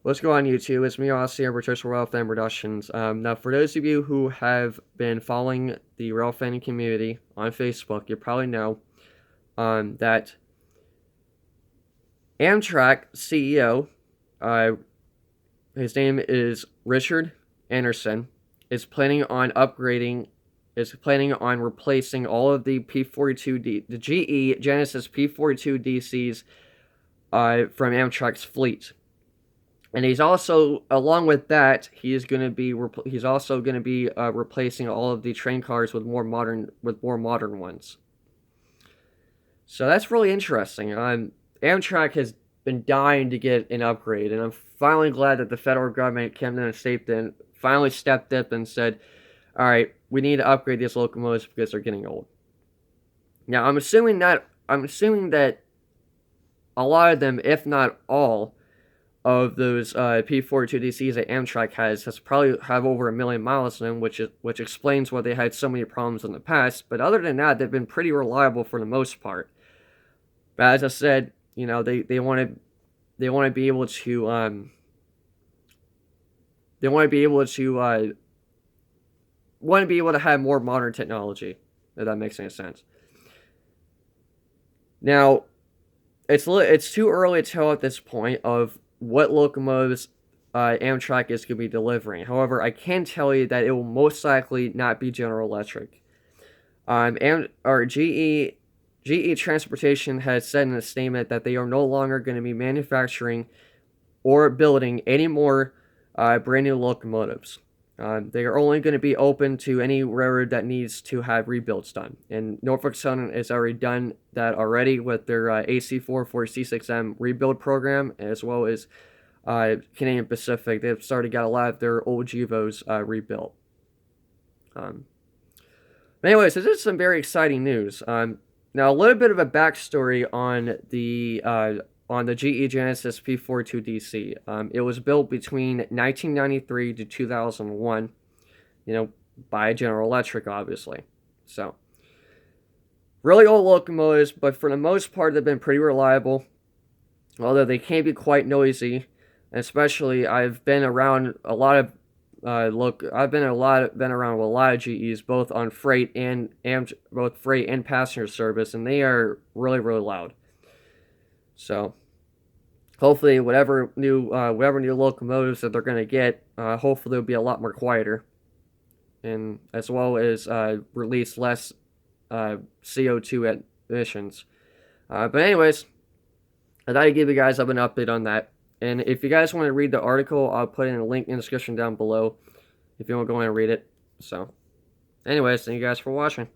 What's going on, YouTube? It's me, Aussie, over Virtual Rail Fan Productions. Now, for those of you who have been following the rail fanning community on Facebook, you probably know that Amtrak CEO, his name is Richard Anderson, is planning on replacing all of the P42D, the GE Genesis P42DC's from Amtrak's fleet. And he's also, along with that, he's also going to be replacing all of the train cars with more modern ones. So that's really interesting. Amtrak has been dying to get an upgrade, and I'm finally glad that the federal government came in and finally stepped up and said, "All right, we need to upgrade these locomotives because they're getting old." Now, I'm assuming that a lot of them, if not all, of those P42DC's that Amtrak has probably have over 1 million miles in them, which explains why they had so many problems in the past. But other than that, they've been pretty reliable for the most part. But as I said, you know, they want to be able to have more modern technology, if that makes any sense. Now, it's too early to tell at this point of what locomotives Amtrak is going to be delivering. However, I can tell you that it will most likely not be General Electric. GE Transportation has said in a statement that they are no longer going to be manufacturing or building any more brand new locomotives. They are only going to be open to any railroad that needs to have rebuilds done. And Norfolk Southern has already done that already with their AC4 for C6M rebuild program, as well as Canadian Pacific. They've started got a lot of their old GEVOs rebuilt. But anyways, this is some very exciting news. Now, a little bit of a backstory on the GE Genesis P42DC. It was built between 1993 to 2001, you know, by General Electric, obviously. So, really old locomotives, but for the most part, they've been pretty reliable, although they can be quite noisy. And especially, I've been around a lot of been around with a lot of GEs, both on freight and passenger service, and they are really, really loud. So, hopefully, whatever new locomotives that they're going to get, hopefully they'll be a lot more quieter, and as well as release less CO2 emissions. But anyways, I thought I'd give you guys an update on that. And if you guys want to read the article, I'll put in a link in the description down below if you want to go in and read it. So, anyways, thank you guys for watching.